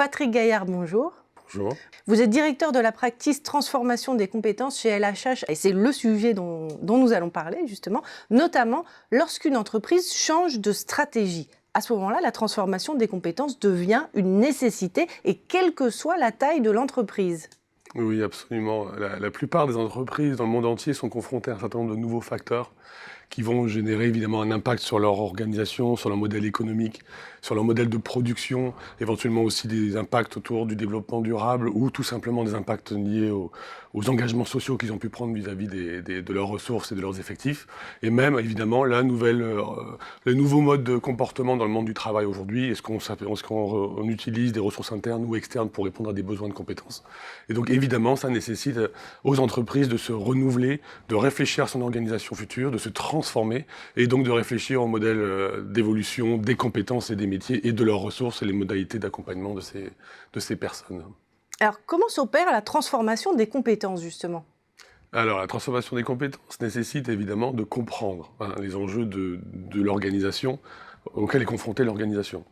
Patrick Gaillard, bonjour. Bonjour. Vous êtes directeur de la practice transformation des compétences chez LHH et c'est le sujet dont nous allons parler justement, notamment lorsqu'une entreprise change de stratégie. À ce moment-là, la transformation des compétences devient une nécessité et quelle que soit la taille de l'entreprise. Oui, absolument. La plupart des entreprises dans le monde entier sont confrontées à un certain nombre de nouveaux facteurs qui vont générer évidemment un impact sur leur organisation, sur leur modèle économique, sur leur modèle de production, éventuellement aussi des impacts autour du développement durable ou tout simplement des impacts liés aux engagements sociaux qu'ils ont pu prendre vis-à-vis de leurs ressources et de leurs effectifs. Et même, évidemment, le nouveau mode de comportement dans le monde du travail aujourd'hui. Est-ce qu'on utilise des ressources internes ou externes pour répondre à des besoins de compétences? Et donc, évidemment, ça nécessite aux entreprises de se renouveler, de réfléchir à son organisation future, de se transformer et donc de réfléchir au modèle d'évolution des compétences et des métiers et de leurs ressources et les modalités d'accompagnement de ces personnes. Alors, comment s'opère la transformation des compétences, justement ? Alors, la transformation des compétences nécessite évidemment de comprendre les enjeux de l'organisation auxquels est confrontée l'organisation.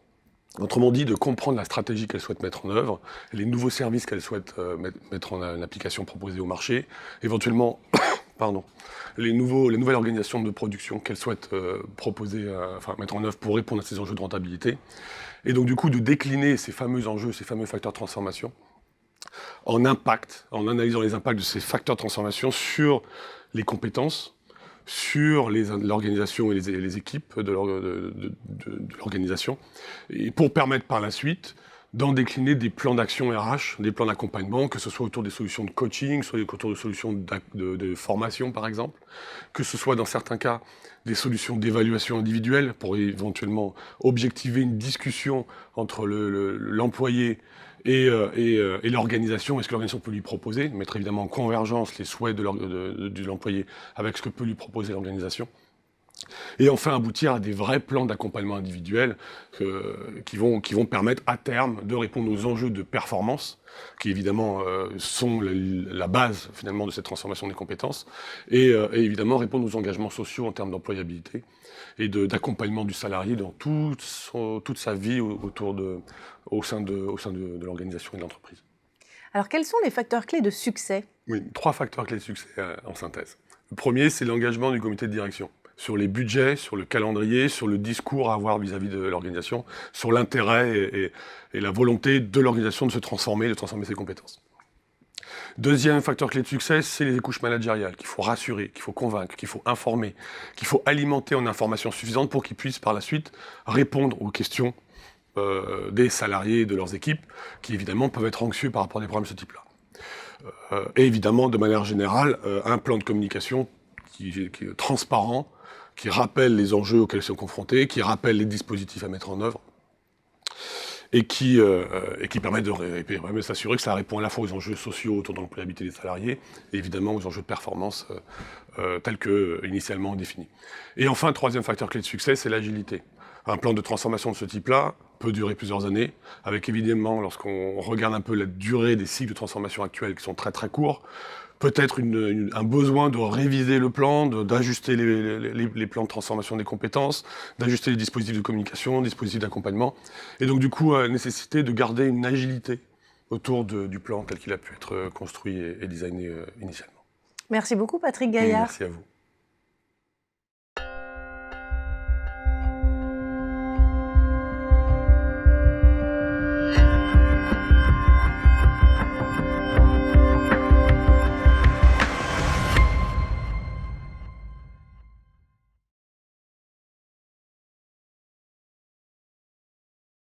Autrement dit, de comprendre la stratégie qu'elle souhaite mettre en œuvre, les nouveaux services qu'elle souhaite mettre en application, proposer au marché, éventuellement les nouvelles organisations de production qu'elle souhaite mettre en œuvre pour répondre à ces enjeux de rentabilité. Et donc du coup, de décliner ces fameux enjeux, ces fameux facteurs de transformation en impact, en analysant les impacts de ces facteurs de transformation sur les compétences, sur l'organisation et les équipes de l'organisation, et pour permettre par la suite d'en décliner des plans d'action RH, des plans d'accompagnement, que ce soit autour des solutions de coaching, soit autour de solutions de formation par exemple, que ce soit dans certains cas des solutions d'évaluation individuelle pour éventuellement objectiver une discussion entre l'employé et l'organisation, est-ce que l'organisation peut lui proposer, mettre évidemment en convergence les souhaits de l'employé avec ce que peut lui proposer l'organisation. Et enfin aboutir à des vrais plans d'accompagnement individuel qui vont permettre à terme de répondre aux enjeux de performance, qui évidemment sont la base finalement de cette transformation des compétences, et évidemment répondre aux engagements sociaux en termes d'employabilité et d'accompagnement du salarié dans toute sa vie au sein de l'organisation et de l'entreprise. Alors, quels sont les facteurs clés de succès ? Oui, 3 facteurs clés de succès en synthèse. Le premier, c'est l'engagement du comité de direction sur les budgets, sur le calendrier, sur le discours à avoir vis-à-vis de l'organisation, sur l'intérêt et la volonté de l'organisation de se transformer, de transformer ses compétences. Deuxième facteur clé de succès, c'est les couches managériales qu'il faut rassurer, qu'il faut convaincre, qu'il faut informer, qu'il faut alimenter en informations suffisantes pour qu'ils puissent par la suite répondre aux questions des salariés et de leurs équipes, qui évidemment peuvent être anxieux par rapport à des problèmes de ce type-là. Et évidemment, de manière générale, un plan de communication qui est transparent, qui rappelle les enjeux auxquels ils sont confrontés, qui rappelle les dispositifs à mettre en œuvre, et qui permet de s'assurer que ça répond à la fois aux enjeux sociaux autour de l'employabilité des salariés, et évidemment aux enjeux de performance tels que initialement définis. Et enfin, troisième facteur clé de succès, c'est l'agilité. Un plan de transformation de ce type-là peut durer plusieurs années, avec évidemment, lorsqu'on regarde un peu la durée des cycles de transformation actuels qui sont très très courts, peut-être un besoin de réviser le plan, d'ajuster les plans de transformation des compétences, d'ajuster les dispositifs de communication, les dispositifs d'accompagnement, et donc du coup, nécessité de garder une agilité autour du plan tel qu'il a pu être construit et designé initialement. Merci beaucoup Patrick Gaillard. Merci à vous.